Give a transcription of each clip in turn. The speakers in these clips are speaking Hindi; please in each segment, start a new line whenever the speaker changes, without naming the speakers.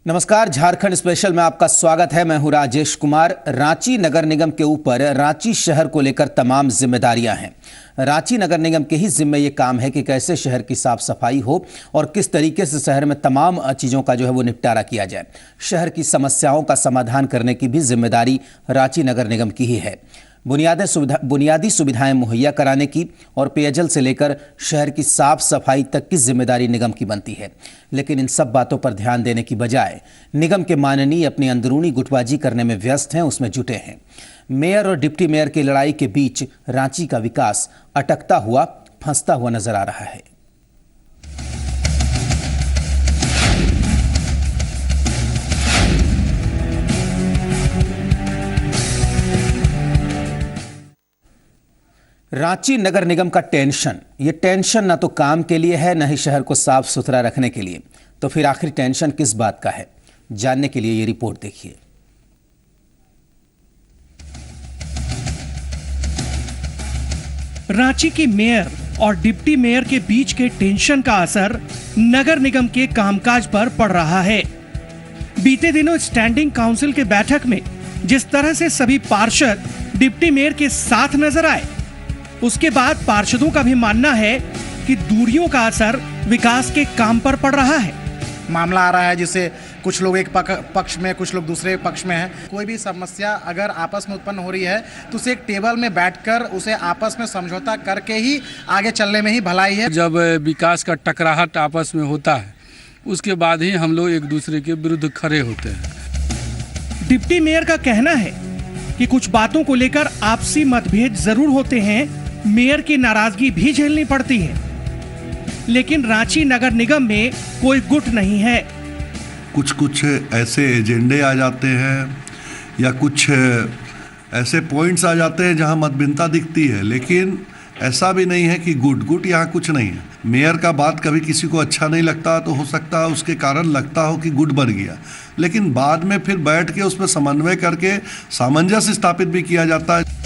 नमस्कार, झारखंड स्पेशल में आपका स्वागत है। मैं हूं राजेश कुमार। रांची नगर निगम के ऊपर रांची शहर को लेकर तमाम जिम्मेदारियां हैं। रांची नगर निगम के ही जिम्मे ये काम है कि कैसे शहर की साफ सफाई हो और किस तरीके से शहर में तमाम चीज़ों का जो है वो निपटारा किया जाए। शहर की समस्याओं का समाधान करने की भी जिम्मेदारी रांची नगर निगम की ही है। बुनियादी सुविधाएं मुहैया कराने की और पेयजल से लेकर शहर की साफ सफाई तक की जिम्मेदारी निगम की बनती है। लेकिन इन सब बातों पर ध्यान देने की बजाय निगम के माननीय अपनी अंदरूनी गुटबाजी करने में व्यस्त हैं, उसमें जुटे हैं। मेयर और डिप्टी मेयर की लड़ाई के बीच रांची का विकास अटकता हुआ, फंसता हुआ नजर आ रहा है। रांची नगर निगम का टेंशन, ये टेंशन ना तो काम के लिए है, न ही शहर को साफ सुथरा रखने के लिए। तो फिर आखिर टेंशन किस बात का है, जानने के लिए ये रिपोर्ट देखिए।
रांची की मेयर और डिप्टी मेयर के बीच के टेंशन का असर नगर निगम के कामकाज पर पड़ रहा है। बीते दिनों स्टैंडिंग काउंसिल के बैठक में जिस तरह से सभी पार्षद डिप्टी मेयर के साथ नजर आए, उसके बाद पार्षदों का भी मानना है कि दूरियों का असर विकास के काम पर पड़ रहा है।
मामला आ रहा है जिससे कुछ लोग एक पक्ष में, कुछ लोग दूसरे पक्ष में हैं। कोई भी समस्या अगर आपस में उत्पन्न हो रही है तो उसे एक टेबल में बैठकर उसे आपस में समझौता करके ही आगे चलने में ही भलाई है।
जब विकास का टकराहट आपस में होता है, उसके बाद ही हम लोग एक दूसरे के विरुद्ध खड़े होते हैं।
डिप्टी मेयर का कहना है कि कुछ बातों को लेकर आपसी मतभेद जरूर होते हैं, मेयर की नाराजगी भी झेलनी पड़ती है, लेकिन रांची नगर निगम में कोई गुट नहीं है।
कुछ ऐसे एजेंडे आ जाते हैं या कुछ ऐसे पॉइंट्स आ जाते हैं जहां मतभिन्नता दिखती है, लेकिन ऐसा भी नहीं है कि गुट यहाँ कुछ नहीं है। मेयर का बात कभी किसी को अच्छा नहीं लगता तो हो सकता है उसके कारण लगता हो कि गुट बन गया, लेकिन बाद में फिर बैठ के उस पर समन्वय करके सामंजस्य स्थापित भी किया जाता है।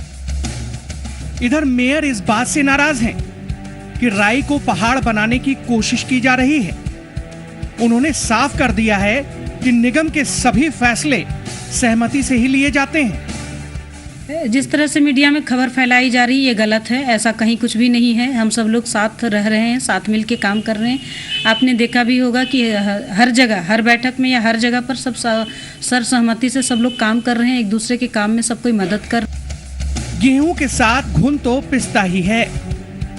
इधर मेयर इस बात से नाराज हैं कि राई को पहाड़ बनाने की कोशिश की जा रही है। उन्होंने साफ कर दिया है कि निगम के सभी फैसले सहमति से ही लिए जाते हैं।
जिस तरह से मीडिया में खबर फैलाई जा रही है ये गलत है, ऐसा कहीं कुछ भी नहीं है। हम सब लोग साथ रह रहे हैं, साथ मिल के काम कर रहे हैं। आपने देखा भी होगा कि हर जगह, हर बैठक में या हर जगह पर सब सर्वसहमति से सब लोग काम कर रहे हैं, एक दूसरे के काम में सब कोई मदद कर।
गेहूं के साथ घुन तो पिसता ही है।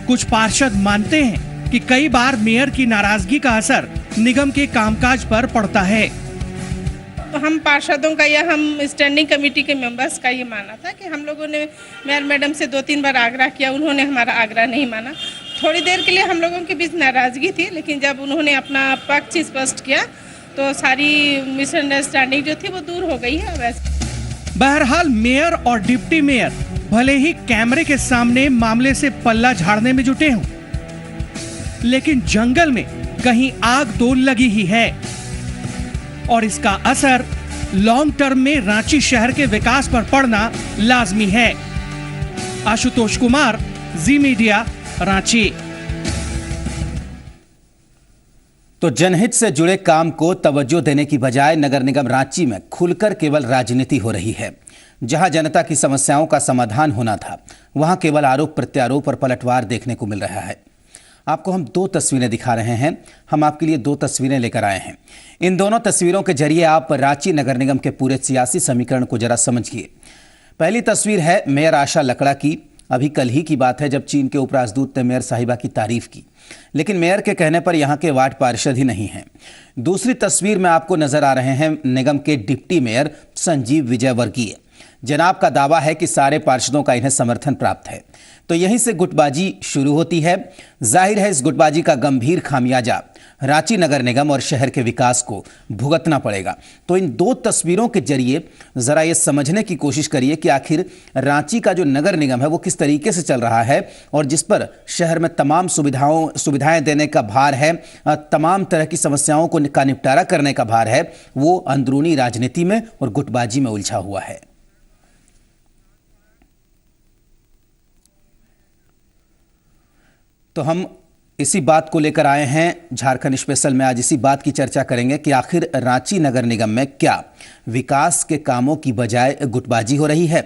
कुछ पार्षद मानते हैं कि कई बार मेयर की नाराजगी का असर निगम के कामकाज पर पड़ता है।
तो हम पार्षदों का या हम स्टैंडिंग कमेटी के मेंबर्स का ये माना था कि हम लोगों ने मेयर मैडम से 2-3 बार आग्रह किया, उन्होंने हमारा आग्रह नहीं माना। थोड़ी देर के लिए हम लोगों के बीच नाराजगी थी, लेकिन जब उन्होंने अपना पक्ष स्पष्ट किया तो सारी मिसअंडरस्टैंडिंग जो थी वो दूर हो गई है।
बहरहाल मेयर और डिप्टी मेयर भले ही कैमरे के सामने मामले से पल्ला झाड़ने में जुटे हों, लेकिन जंगल में कहीं आग तो लगी ही है और इसका असर लॉन्ग टर्म में रांची शहर के विकास पर पड़ना लाजमी है। आशुतोष कुमार, जी मीडिया, रांची।
तो जनहित से जुड़े काम को तवज्जो देने की बजाय नगर निगम रांची में खुलकर केवल राजनीति हो रही है। जहां जनता की समस्याओं का समाधान होना था, वहां केवल आरोप प्रत्यारोप और पलटवार देखने को मिल रहा है। आपको हम 2 तस्वीरें दिखा रहे हैं। हम आपके लिए 2 तस्वीरें लेकर आए हैं। इन दोनों तस्वीरों के जरिए आप रांची नगर निगम के पूरे सियासी समीकरण को जरा समझिए। पहली तस्वीर है मेयर आशा लकड़ा की। अभी कल ही की बात है जब चीन के उपराजदूत ने मेयर साहिबा की तारीफ की, लेकिन मेयर के कहने पर यहां के वार्ड पार्षद ही नहीं हैं। दूसरी तस्वीर में आपको नजर आ रहे हैं निगम के डिप्टी मेयर संजीव विजयवर्गीय। जनाब का दावा है कि सारे पार्षदों का इन्हें समर्थन प्राप्त है। तो यहीं से गुटबाजी शुरू होती है। जाहिर है इस गुटबाजी का गंभीर खामियाजा रांची नगर निगम और शहर के विकास को भुगतना पड़ेगा। तो इन 2 तस्वीरों के जरिए जरा ये समझने की कोशिश करिए कि आखिर रांची का जो नगर निगम है वो किस तरीके से चल रहा है और जिस पर शहर में तमाम सुविधाएं देने का भार है, तमाम तरह की समस्याओं का निपटारा करने का भार है, वो अंदरूनी राजनीति में और गुटबाजी में उलझा हुआ है। तो हम इसी बात को लेकर आए हैं झारखंड स्पेशल में। आज इसी बात की चर्चा करेंगे कि आखिर रांची नगर निगम में क्या विकास के कामों की बजाय गुटबाजी हो रही है।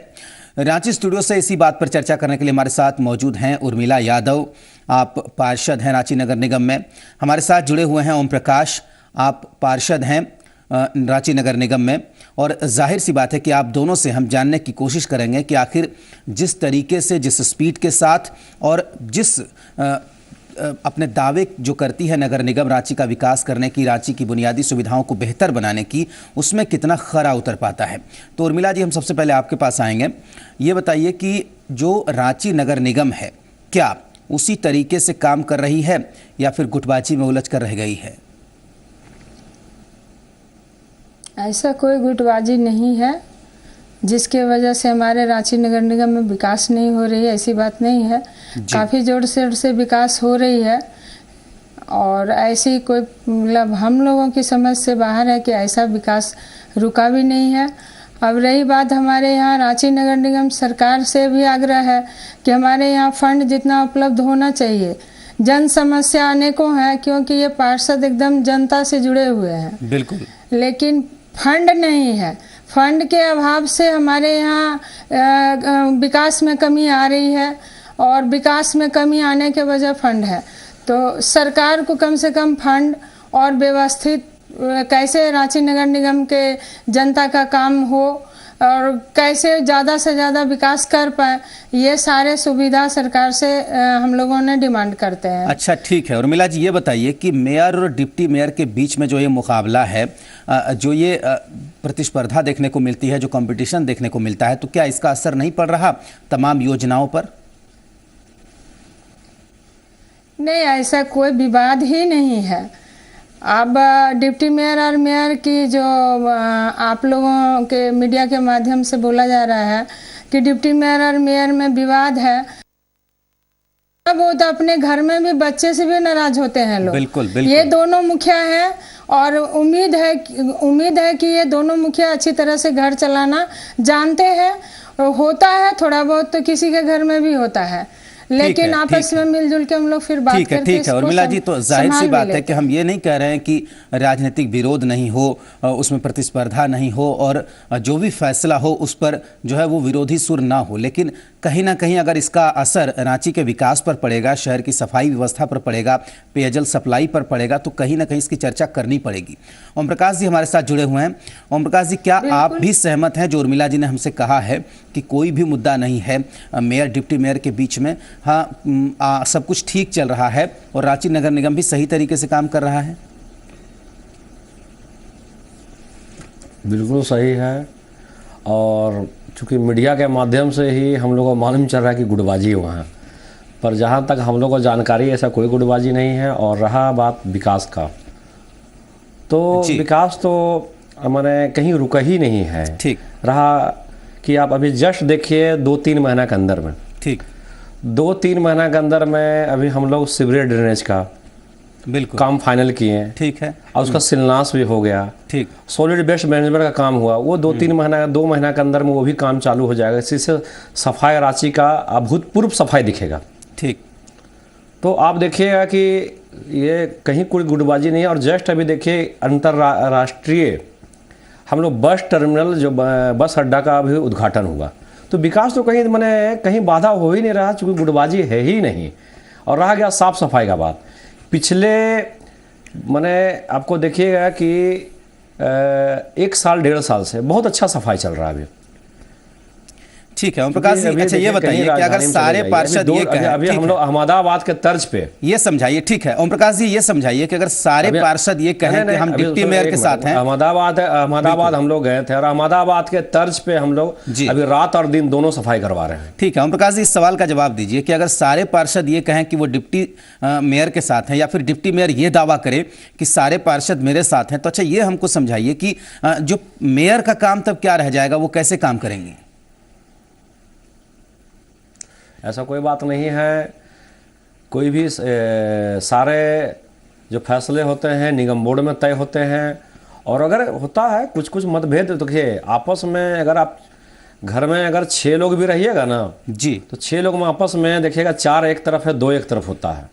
रांची स्टूडियो से इसी बात पर चर्चा करने के लिए हमारे साथ मौजूद हैं उर्मिला यादव, आप पार्षद हैं रांची नगर निगम में। हमारे साथ जुड़े हुए हैं ओम प्रकाश, आप पार्षद हैं रांची नगर निगम में। और जाहिर सी बात है कि आप दोनों से हम जानने की कोशिश करेंगे कि आखिर जिस तरीके से, जिस स्पीड के साथ और जिस अपने दावे जो करती है नगर निगम रांची का विकास करने की, रांची की बुनियादी सुविधाओं को बेहतर बनाने की, उसमें कितना खरा उतर पाता है। तो उर्मिला जी, हम सबसे पहले आपके पास आएंगे। ये बताइए कि जो रांची नगर निगम है, क्या उसी तरीके से काम कर रही है या फिर गुटबाजी में उलझ कर रह गई है?
ऐसा कोई गुटबाजी नहीं है जिसके वजह से हमारे रांची नगर निगम में विकास नहीं हो रही है, ऐसी बात नहीं है। काफ़ी जोर शोर से विकास हो रही है और ऐसी कोई मतलब हम लोगों की समझ से बाहर है कि ऐसा विकास रुका भी नहीं है। अब रही बात हमारे यहाँ रांची नगर निगम सरकार से भी आग्रह है कि हमारे यहाँ फंड जितना उपलब्ध होना चाहिए। जन समस्या अनेकों है क्योंकि ये पार्षद एकदम जनता से जुड़े हुए हैं,
बिल्कुल,
लेकिन फंड नहीं है। फंड के अभाव से हमारे यहाँ विकास में कमी आ रही है और विकास में कमी आने के वजह फंड है। तो सरकार को कम से कम फंड और व्यवस्थित कैसे रांची नगर निगम के जनता का काम हो और कैसे ज़्यादा से ज़्यादा विकास कर पाए, ये सारे सुविधा सरकार से हम लोगों ने डिमांड करते हैं।
अच्छा, ठीक है। उर्मिला जी, ये बताइए कि मेयर और डिप्टी मेयर के बीच में जो ये मुकाबला है, जो ये प्रतिस्पर्धा देखने को मिलती है, जो कंपटीशन देखने को मिलता है, तो क्या इसका असर नहीं पड़ रहा तमाम योजनाओं पर?
नहीं, ऐसा कोई विवाद ही नहीं है। अब डिप्टी मेयर और मेयर की जो आप लोगों के मीडिया के माध्यम से बोला जा रहा है कि डिप्टी मेयर और मेयर में विवाद है, वो तो अपने घर में भी बच्चे से भी नाराज होते हैं लोग।
बिल्कुल, बिल्कुल।
ये दोनों मुखिया हैं और उम्मीद है कि ये दोनों मुखिया अच्छी तरह से घर चलाना जानते हैं। होता है थोड़ा बहुत तो किसी के घर में भी होता है, लेकिन आपस में मिलजुल के हम लोग फिर बात करके
ठीक है उर्मिला जी, तो जाहिर सी बात है कि हम ये नहीं कह रहे हैं कि राजनीतिक विरोध नहीं हो, उसमें प्रतिस्पर्धा नहीं हो और जो भी फैसला हो उस पर जो है वो विरोधी सुर ना हो, लेकिन कहीं ना कहीं अगर इसका असर रांची के विकास पर पड़ेगा, शहर की सफाई व्यवस्था पर पड़ेगा, पेयजल सप्लाई पर पड़ेगा, तो कहीं ना कहीं इसकी चर्चा करनी पड़ेगी। ओम प्रकाश जी हमारे साथ जुड़े हुए हैं। ओम प्रकाश जी, क्या आप भी सहमत हैं जो उर्मिला जी ने हमसे कहा है कि कोई भी मुद्दा नहीं है मेयर डिप्टी मेयर के बीच में? हाँ, सब कुछ ठीक चल रहा है और रांची नगर निगम भी सही तरीके से काम कर रहा है।
बिल्कुल सही है, और चूँकि मीडिया के माध्यम से ही हम लोगों को मालूम चल रहा है कि गुटबाजी हुआ है, पर जहाँ तक हम लोगों को जानकारी ऐसा कोई गुटबाजी नहीं है। और रहा बात विकास का, तो विकास तो मैंने कहीं रुका ही नहीं है।
ठीक
रहा कि आप अभी जस्ट देखिए 2-3 महीना के अंदर में,
ठीक
2-3 महीना के अंदर में अभी हम लोग सीवरेज ड्रेनेज का
बिल्कुल
काम फाइनल किए हैं।
ठीक है,
और उसका शिलान्यास भी हो गया।
ठीक,
सॉलिड वेस्ट मैनेजमेंट का काम हुआ, वो 2 महीना के अंदर में वो भी काम चालू हो जाएगा। इससे सफाई रांची का अभूतपूर्व सफाई दिखेगा।
ठीक,
तो आप देखिएगा कि ये कहीं कोई गुटबाजी नहीं है। और जस्ट अभी देखिए अंतर्राष्ट्रीय हम लोग बस टर्मिनल, जो बस अड्डा का भी उद्घाटन हुआ। तो विकास तो कहीं बाधा हो ही नहीं रहा, चूँकि गुटबाजी है ही नहीं। और रहा गया साफ सफाई का बात, पिछले आपको देखिएगा कि 1-1.5 साल से बहुत अच्छा सफाई चल रहा है अभी।
ठीक है ओम प्रकाश जी, अच्छा ये बताइए कि अगर सारे पार्षद ये कहें,
अभी हम लोग अहमदाबाद के तर्ज पे ये
समझाइए, ठीक है ओम प्रकाश जी ये समझाइए कि अगर सारे पार्षद ये कहें कि हम डिप्टी मेयर के साथ हैं।
अहमदाबाद हम लोग गए थे और अहमदाबाद के तर्ज पे हम लोग अभी रात और दिन दोनों सफाई करवा रहे हैं।
ठीक है ओम प्रकाश जी, इस सवाल का जवाब दीजिए कि अगर सारे पार्षद ये कहें कि वो डिप्टी मेयर के साथ हैं या फिर डिप्टी मेयर ये दावा करे कि सारे पार्षद मेरे साथ हैं, तो अच्छा ये हमको समझाइए कि जो मेयर का काम तब क्या रह जाएगा, वो कैसे काम करेंगे?
ऐसा कोई बात नहीं है। कोई भी सारे जो फैसले होते हैं निगम बोर्ड में तय होते हैं। और अगर होता है कुछ मतभेद, तो देखिए आपस में अगर आप घर में अगर 6 लोग भी रहिएगा ना जी, तो 6 लोग में आपस में देखिएगा 4 एक तरफ है, 2 एक तरफ होता है।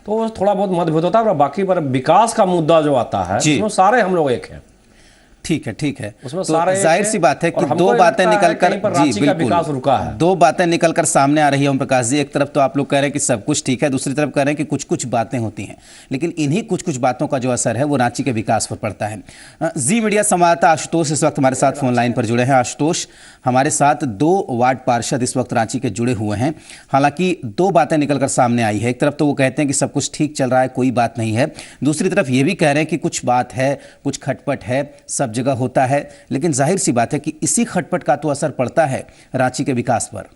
तो वो थोड़ा बहुत मतभेद होता है, और बाकी पर विकास का मुद्दा जो आता है उसमें सारे हम लोग एक हैं।
ठीक है
उसमें
तो
सारे
जाहिर सी बात है कि दो बातें निकलकर
जी बिल्कुल रुका है,
दो बातें निकलकर सामने आ रही है ओम प्रकाश जी। एक तरफ तो आप लोग कह रहे हैं कि सब कुछ ठीक है, दूसरी तरफ कह रहे हैं कि कुछ कुछ बातें होती हैं, लेकिन इन्हीं कुछ कुछ बातों का जो असर है वो रांची के विकास पर पड़ता है। जी मीडिया संवाददाता आशुतोष इस वक्त हमारे साथ फोन लाइन पर जुड़े हैं। आशुतोष, हमारे साथ 2 वार्ड पार्षद इस वक्त रांची के जुड़े हुए हैं। हालांकि 2 बातें निकलकर सामने आई है। एक तरफ तो वो कहते हैं कि सब कुछ ठीक चल रहा है, कोई बात नहीं है, दूसरी तरफ ये भी कह रहे हैं कि कुछ बात है, कुछ खटपट है, सब जगह होता है, लेकिन जाहिर सी बात है कि इसी खटपट का तो असर पड़ता है रांची के विकास पर।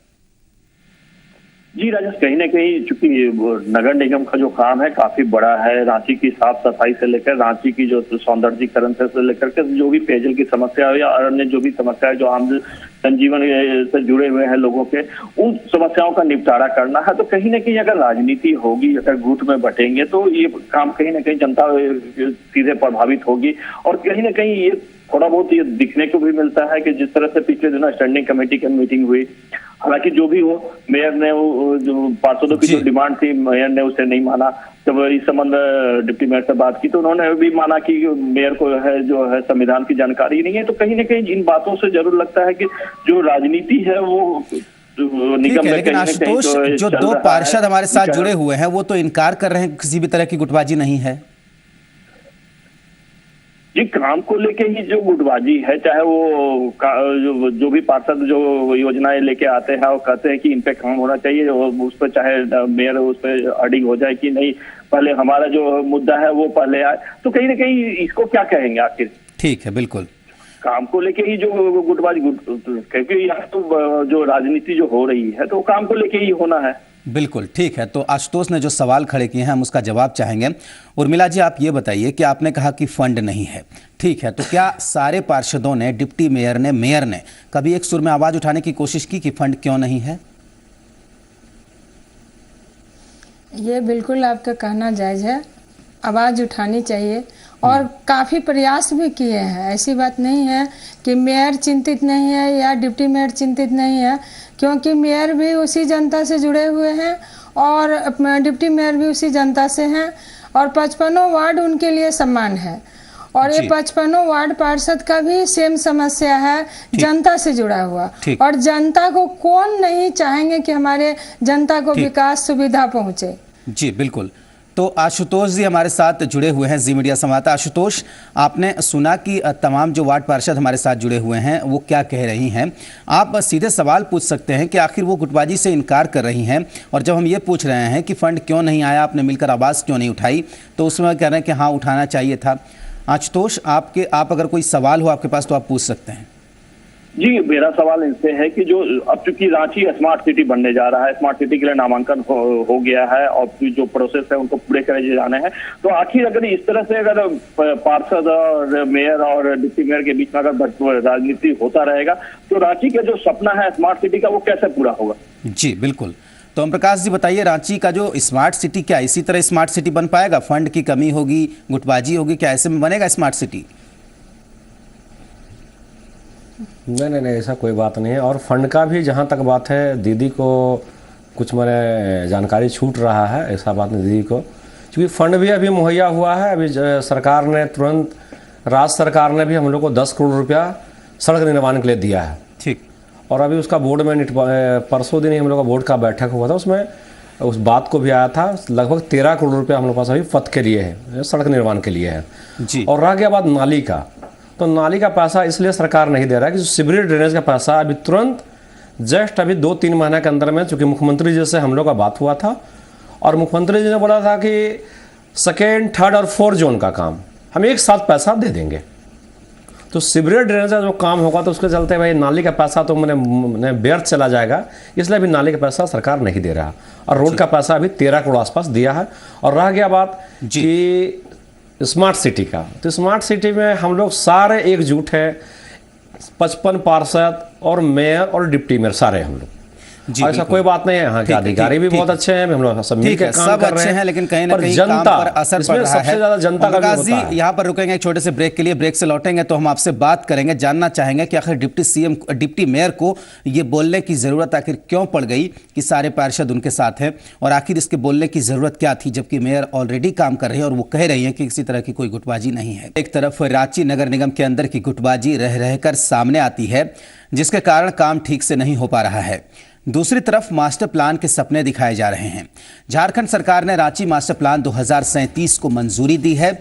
जी राजेश, कहीं ना कहीं चूंकि नगर निगम का जो काम है काफी बड़ा है, रांची की साफ सफाई से लेकर रांची की जो सौंदर्यीकरण से लेकर के जो भी पेयजल की समस्या है या अन्य जो भी समस्या है जो आम जनजीवन से जुड़े हुए हैं लोगों के, उन समस्याओं का निपटारा करना है। तो कहीं ना कहीं अगर राजनीति होगी, अगर गुट में बटेंगे तो ये काम कहीं ना कहीं जनता सीधे प्रभावित होगी। और कहीं ना कहीं ये थोड़ा बहुत ये दिखने को भी मिलता है कि जिस तरह से पिछले दिनों स्टैंडिंग कमेटी की मीटिंग हुई, हालांकि जो भी हो मेयर ने जो पार्षदों की जो डिमांड थी मेयर ने उसे नहीं माना। जब इस संबंध डिप्टी मेयर से बात की तो उन्होंने भी माना कि मेयर को जो है संविधान की जानकारी नहीं है। तो कहीं ना कहीं इन बातों से जरूर लगता है कि जो राजनीति है वो निगम में।
लेकिन आशुतोष, जो 2 पार्षद हमारे साथ जुड़े हुए हैं वो तो इनकार कर रहे हैं किसी भी तरह की गुटबाजी नहीं है।
जी, काम को लेके ही जो गुटबाजी है, चाहे वो जो भी पार्षद जो योजनाएं लेके आते हैं और कहते हैं कि इन पे काम होना चाहिए, उस पर चाहे मेयर उस पर अडिग हो जाए कि नहीं, पहले हमारा जो मुद्दा है वो पहले आए, तो कहीं ना कहीं इसको क्या कहेंगे आखिर।
ठीक है, बिल्कुल
काम को लेके ही जो गुटबाजी, क्योंकि यहाँ तो जो राजनीति जो हो रही है तो काम को लेके ही होना है।
बिल्कुल ठीक है। तो आशुतोष ने जो सवाल खड़े किए हैं हम उसका जवाब चाहेंगे। उर्मिला जी, आप ये बताइए कि आपने कहा कि फंड नहीं है, ठीक है, तो क्या सारे पार्षदों ने, डिप्टी मेयर ने, मेयर ने कभी एक सुर में आवाज उठाने की कोशिश की कि फंड क्यों नहीं है?
ये बिल्कुल आपका कहना जायज़ है, आवाज़ उठानी चाहिए और काफ़ी प्रयास भी किए हैं। ऐसी बात नहीं है कि मेयर चिंतित नहीं है या डिप्टी मेयर चिंतित नहीं है, क्योंकि मेयर भी उसी जनता से जुड़े हुए हैं और डिप्टी मेयर भी उसी जनता से हैं और 55 वार्ड उनके लिए समान है। और ये 55 वार्ड पार्षद का भी सेम समस्या है, जनता से जुड़ा हुआ। और जनता को कौन नहीं चाहेंगे कि हमारे जनता को विकास सुविधा पहुँचे।
जी बिल्कुल। तो आशुतोष जी हमारे साथ जुड़े हुए हैं जी मीडिया संवाददाता। आशुतोष, आपने सुना कि तमाम जो वार्ड पार्षद हमारे साथ जुड़े हुए हैं वो क्या कह रही हैं। आप सीधे सवाल पूछ सकते हैं कि आखिर वो गुटबाजी से इनकार कर रही हैं, और जब हम ये पूछ रहे हैं कि फंड क्यों नहीं आया, आपने मिलकर आवाज़ क्यों नहीं उठाई, तो उसमें कह रहे हैं कि हाँ उठाना चाहिए था। आशुतोष, आप अगर कोई सवाल हो आपके पास तो आप पूछ सकते हैं।
जी, मेरा सवाल इनसे है कि जो अब चूंकि रांची स्मार्ट सिटी बनने जा रहा है, स्मार्ट सिटी के लिए नामांकन हो गया है और जो प्रोसेस है उनको पूरे करे जाने हैं, तो आखिर अगर इस तरह से अगर पार्षद और मेयर और डिप्टी मेयर के बीच में अगर राजनीति होता रहेगा तो रांची का जो सपना है स्मार्ट सिटी का वो कैसे पूरा होगा?
जी बिल्कुल। तो ओम प्रकाश जी बताइए, रांची का जो स्मार्ट सिटी क्या इसी तरह स्मार्ट सिटी बन पाएगा? फंड की कमी होगी, गुटबाजी होगी, क्या ऐसे में बनेगा स्मार्ट सिटी?
नहीं, ऐसा कोई बात नहीं है। और फंड का भी जहाँ तक बात है, दीदी को कुछ मैंने जानकारी छूट रहा है, ऐसा बात नहीं दीदी को, क्योंकि फंड भी अभी मुहैया हुआ है। अभी सरकार ने तुरंत, राज्य सरकार ने भी हम लोग को 10 करोड़ रुपया सड़क निर्माण के लिए दिया है।
ठीक।
और अभी उसका बोर्ड में परसों दिन ही हम लोग का बोर्ड का बैठक हुआ था, उसमें उस बात को भी आया था। लगभग 13 करोड़ रुपया हम लोग पास अभी पथ के लिए है, सड़क निर्माण के लिए है
जी।
और रह गया बात नाली का, तो नाली का पैसा इसलिए सरकार नहीं दे रहा है कि सीवरेज ड्रेनेज का पैसा अभी तुरंत जस्ट अभी 2-3 महीने के अंदर में, चूँकि मुख्यमंत्री जी से हम लोग का बात हुआ था और मुख्यमंत्री जी ने बोला था कि 2nd, 3rd और 4th जोन का काम हम एक साथ पैसा दे देंगे। तो सीवरेज ड्रेनेज का जो काम होगा तो उसके चलते भाई नाली का पैसा तो मैंने व्यर्थ चला जाएगा, इसलिए अभी नाली का पैसा सरकार नहीं दे रहा। और रोड का पैसा अभी 13 करोड़ आसपास दिया है। और रह गया बात कि स्मार्ट सिटी का, तो स्मार्ट सिटी में हम लोग सारे एकजुट हैं, 55 पार्षद और मेयर और डिप्टी मेयर सारे हम लोग। और ऐसा कोई बात नहीं है। यहाँ के अधिकारी भी बहुत अच्छे हैं, हम लोग सब मिलकर काम कर रहे हैं,
लेकिन कहीं ना कहीं काम पर असर पड़ रहा है।
सबसे ज्यादा जनता का भी होता है।
यहाँ पर रुकेंगे एक छोटे से ब्रेक के लिए, ब्रेक से लौटेंगे तो हम आपसे बात करेंगे, जानना चाहेंगे कि आखिर डिप्टी मेयर को ये बोलने की जरूरत आखिर क्यों पड़ गई कि सारे पार्षद उनके साथ हैं, और आखिर इसके बोलने की जरूरत क्या थी जबकि मेयर ऑलरेडी काम कर रहे हैं और वो कह रही है कि किसी तरह की कोई गुटबाजी नहीं है। एक तरफ रांची नगर निगम के अंदर की गुटबाजी रह रहकर सामने आती है, जिसके कारण काम ठीक से नहीं हो पा रहा है। दूसरी तरफ मास्टर प्लान के सपने दिखाए जा रहे हैं। झारखंड सरकार ने रांची मास्टर प्लान 2037 को मंजूरी दी है।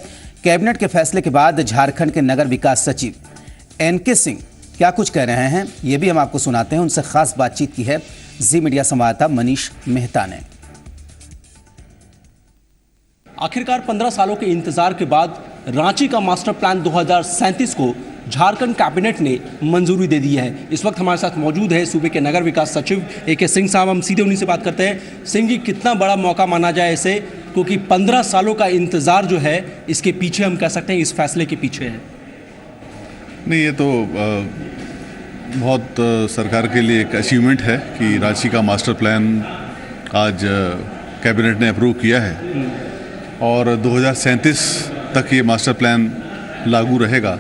कैबिनेट के फैसले के बाद झारखंड के नगर विकास सचिव एनके सिंह क्या कुछ कह रहे हैं, ये भी हम आपको सुनाते हैं। उनसे खास बातचीत की है जी मीडिया संवाददाता मनीष मेहता ने।
आखिरकार 15 सालों के इंतजार के बाद रांची का मास्टर प्लान 2037 को झारखंड कैबिनेट ने मंजूरी दे दी है। इस वक्त हमारे साथ मौजूद है सूबे के नगर विकास सचिव एके सिंह साहब। हम सीधे उन्हीं से बात करते हैं। सिंह जी, कितना बड़ा मौका माना जाए इसे, क्योंकि 15 सालों का इंतजार जो है इसके पीछे, हम कह सकते हैं इस फैसले के पीछे है।
नहीं, ये तो बहुत सरकार के लिए एक अचीवमेंट है कि रांची का मास्टर प्लान आज कैबिनेट ने अप्रूव किया है और 2037 तक ये मास्टर प्लान लागू रहेगा।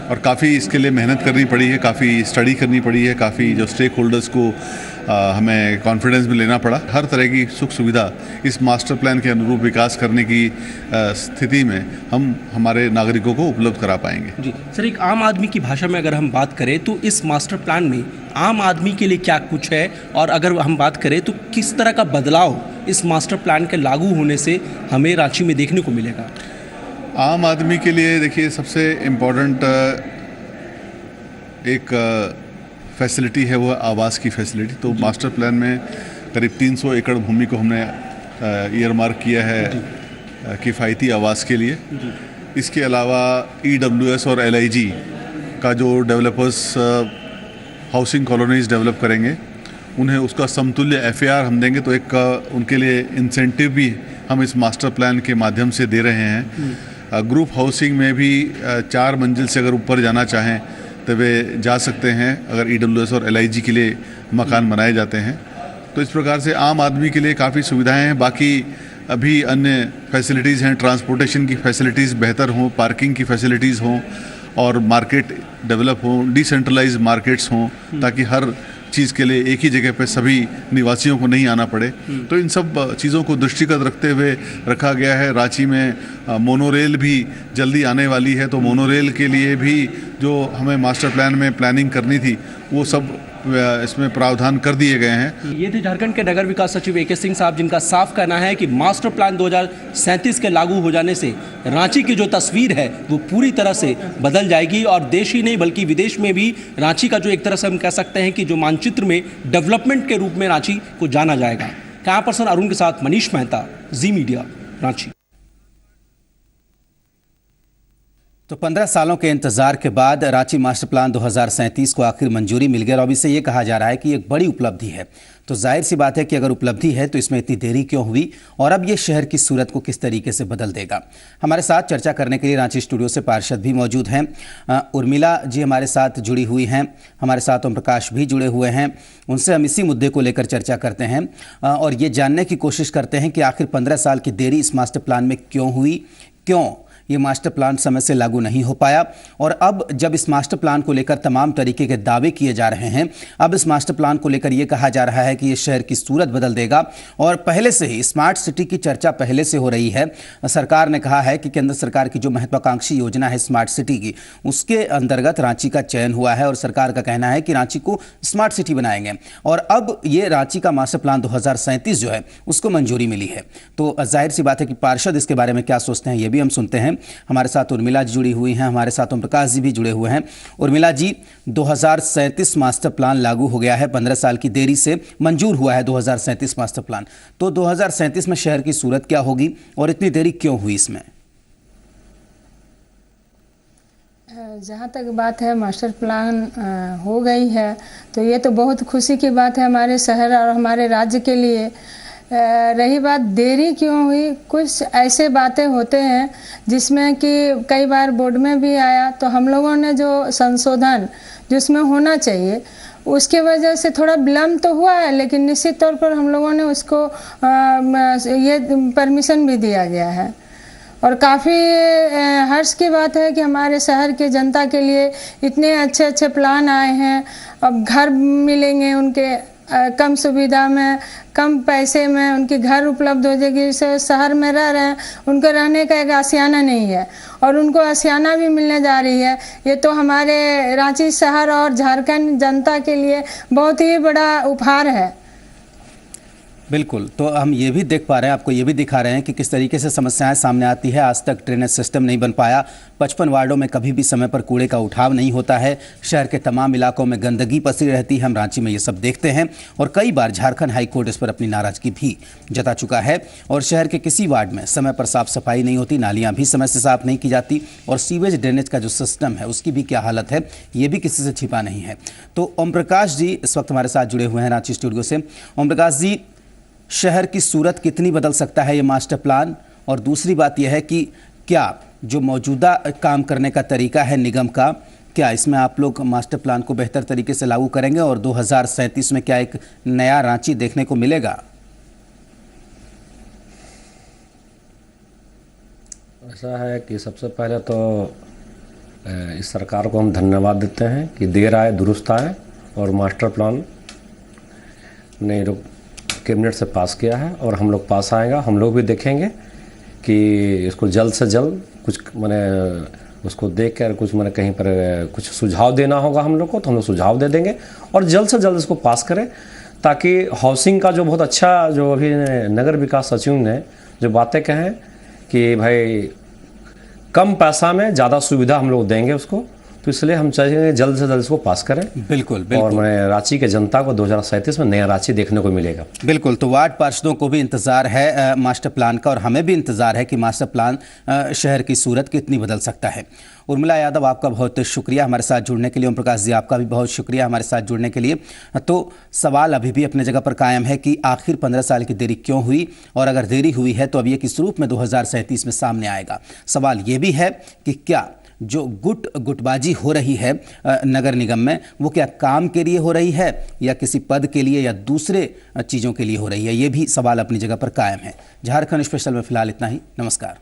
और काफ़ी इसके लिए मेहनत करनी पड़ी है, काफ़ी स्टडी करनी पड़ी है, काफ़ी जो स्टेक होल्डर्स को हमें कॉन्फिडेंस में लेना पड़ा। हर तरह की सुख सुविधा इस मास्टर प्लान के अनुरूप विकास करने की स्थिति में हम हमारे नागरिकों को उपलब्ध करा पाएंगे।
जी सर, एक आम आदमी की भाषा में अगर हम बात करें तो इस मास्टर प्लान में आम आदमी के लिए क्या कुछ है, और अगर हम बात करें तो किस तरह का बदलाव इस मास्टर प्लान के लागू होने से हमें रांची में देखने को मिलेगा?
आम आदमी के लिए देखिए, सबसे इम्पोर्टेंट एक फैसिलिटी है वो आवास की फैसिलिटी। तो मास्टर प्लान में करीब 300 एकड़ भूमि को हमने ईयरमार्क किया है किफ़ायती आवास के लिए। इसके अलावा EWS और LIG का जो डेवलपर्स हाउसिंग कॉलोनीज डेवलप करेंगे, उन्हें उसका समतुल्य FAR हम देंगे। तो एक उनके लिए इंसेंटिव भी हम इस मास्टर प्लान के माध्यम से दे रहे हैं। ग्रुप हाउसिंग में भी 4 मंजिल से अगर ऊपर जाना चाहें तो वे जा सकते हैं, अगर EWS और LIG के लिए मकान बनाए जाते हैं। तो इस प्रकार से आम आदमी के लिए काफ़ी सुविधाएं हैं। बाकी अभी अन्य फैसिलिटीज़ हैं, ट्रांसपोर्टेशन की फैसिलिटीज़ बेहतर हों, पार्किंग की फैसिलिटीज़ हों और मार्केट डेवलप हों, डिसेंट्रलाइज मार्केट्स हों, ताकि हर चीज़ के लिए एक ही जगह पे सभी निवासियों को नहीं आना पड़े। तो इन सब चीज़ों को दृष्टिगत रखते हुए रखा गया है। रांची में मोनोरेल भी जल्दी आने वाली है, तो मोनोरेल के लिए भी जो हमें मास्टर प्लान में प्लानिंग करनी थी वो सब इसमें प्रावधान कर दिए गए हैं।
ये थे झारखंड के नगर विकास सचिव एके सिंह साहब, जिनका साफ कहना है कि मास्टर प्लान 2037 के लागू हो जाने से रांची की जो तस्वीर है वो पूरी तरह से बदल जाएगी, और देश ही नहीं बल्कि विदेश में भी रांची का जो एक तरह से हम कह सकते हैं कि जो मानचित्र में डेवलपमेंट के रूप में रांची को जाना जाएगा। कैमरा पर्सन अरुण के साथ मनीष मेहता, जी मीडिया, रांची।
तो 15 सालों के इंतजार के बाद रांची मास्टर प्लान 2037 को आखिर मंजूरी मिल गई और अब इसे ये कहा जा रहा है कि एक बड़ी उपलब्धि है। तो जाहिर सी बात है कि अगर उपलब्धि है तो इसमें इतनी देरी क्यों हुई और अब ये शहर की सूरत को किस तरीके से बदल देगा। हमारे साथ चर्चा करने के लिए रांची स्टूडियो से पार्षद भी मौजूद हैं। उर्मिला जी हमारे साथ जुड़ी हुई हैं, हमारे साथ ओम प्रकाश भी जुड़े हुए हैं। उनसे हम इसी मुद्दे को लेकर चर्चा करते हैं और ये जानने की कोशिश करते हैं कि आखिर 15 साल की देरी इस मास्टर प्लान में क्यों हुई, क्यों ये मास्टर प्लान समय से लागू नहीं हो पाया, और अब जब इस मास्टर प्लान को लेकर तमाम तरीके के दावे किए जा रहे हैं, अब इस मास्टर प्लान को लेकर ये कहा जा रहा है कि ये शहर की सूरत बदल देगा और पहले से ही स्मार्ट सिटी की चर्चा पहले से हो रही है। सरकार ने कहा है कि केंद्र सरकार की जो महत्वाकांक्षी योजना है स्मार्ट सिटी की, उसके अंतर्गत रांची का चयन हुआ है और सरकार का कहना है कि रांची को स्मार्ट सिटी बनाएंगे और अब ये रांची का मास्टर प्लान 2037 जो है उसको मंजूरी मिली है। तो जाहिर सी बात है कि पार्षद इसके बारे में क्या सोचते हैं ये भी हम सुनते हैं। हमारे साथ उर्मिला जी जुड़ी हुई हैं, हमारे साथ ओम प्रकाश जी भी जुड़े हुए हैं। उर्मिला जी, 2037 मास्टर प्लान लागू हो गया है, 15 साल की देरी से मंजूर हुआ है 2037 मास्टर प्लान। तो 2037 में शहर की सूरत क्या होगी और इतनी देरी क्यों हुई इसमें?
जहाँ तक बात है मास्टर प्लान हो गई है तो ये तो बहुत खुशी की बात है हमारे शहर और हमारे राज्य के लिए। रही बात देरी क्यों हुई, कुछ ऐसे बातें होते हैं जिसमें कि कई बार बोर्ड में भी आया, तो हम लोगों ने जो संशोधन जिसमें होना चाहिए उसके वजह से थोड़ा विलम्ब तो हुआ है, लेकिन निश्चित तौर पर हम लोगों ने उसको ये परमिशन भी दिया गया है। और काफ़ी हर्ष की बात है कि हमारे शहर के जनता के लिए इतने अच्छे अच्छे प्लान आए हैं। अब घर मिलेंगे उनके कम सुविधा में, कम पैसे में उनके घर उपलब्ध हो जाएगी। जैसे शहर में रह रहे हैं, उनको रहने का एक आशियाना नहीं है और उनको आशियाना भी मिलने जा रही है। ये तो हमारे रांची शहर और झारखंड जनता के लिए बहुत ही बड़ा उपहार है।
बिल्कुल, तो हम ये भी देख पा रहे हैं, आपको ये भी दिखा रहे हैं कि किस तरीके से समस्याएं सामने आती है। आज तक ड्रेनेज सिस्टम नहीं बन पाया, 55 वार्डों में कभी भी समय पर कूड़े का उठाव नहीं होता है, शहर के तमाम इलाकों में गंदगी पसरी रहती है। हम रांची में ये सब देखते हैं और कई बार झारखंड हाईकोर्ट इस पर अपनी नाराजगी भी जता चुका है। और शहर के किसी वार्ड में समय पर साफ सफाई नहीं होती, नालियाँ भी समय से साफ नहीं की जाती और सीवेज ड्रेनेज का जो सिस्टम है उसकी भी क्या हालत है ये भी किसी से छिपा नहीं है। तो ओम प्रकाश जी इस वक्त हमारे साथ जुड़े हुए हैं रांची स्टूडियो से। ओम प्रकाश जी, शहर की सूरत कितनी बदल सकता है ये मास्टर प्लान? और दूसरी बात यह है कि क्या जो मौजूदा काम करने का तरीका है निगम का, क्या इसमें आप लोग मास्टर प्लान को बेहतर तरीके से लागू करेंगे और 2037 में क्या एक नया रांची देखने को मिलेगा?
ऐसा है कि सबसे पहले तो इस सरकार को हम धन्यवाद देते हैं कि देर आए दुरुस्त आए और मास्टर प्लान ने कैबिनेट से पास किया है और हम लोग पास आएगा। हम लोग भी देखेंगे कि इसको जल्द से जल्द कुछ मैंने उसको देख कर कुछ मैंने कहीं पर कुछ सुझाव देना होगा हम लोग को, तो हम लोग सुझाव दे देंगे और जल्द से जल्द इसको पास करें, ताकि हाउसिंग का जो बहुत अच्छा जो अभी नगर विकास सचिव ने जो बातें कहें कि भाई कम पैसा में ज़्यादा सुविधा हम लोग देंगे उसको, तो इसलिए हम चाहेंगे जल्द से जल्द इसको पास करें।
बिल्कुल।
और मैं रांची के जनता को 2037 में नया रांची देखने को मिलेगा।
बिल्कुल, तो वार्ड पार्षदों को भी इंतजार है मास्टर प्लान का और हमें भी इंतजार है कि मास्टर प्लान शहर की सूरत कितनी बदल सकता है। उर्मिला यादव, आपका बहुत शुक्रिया हमारे साथ जुड़ने के लिए। ओम प्रकाश जी, आपका भी बहुत शुक्रिया हमारे साथ जुड़ने के लिए। तो सवाल अभी भी अपने जगह पर कायम है कि आखिर 15 साल की देरी क्यों हुई, और अगर देरी हुई है तो अब ये किस रूप में 2037 में सामने आएगा। सवाल ये भी है कि क्या जो गुटबाजी हो रही है नगर निगम में, वो क्या काम के लिए हो रही है या किसी पद के लिए या दूसरे चीज़ों के लिए हो रही है, ये भी सवाल अपनी जगह पर कायम है। झारखंड स्पेशल में फिलहाल इतना ही। नमस्कार।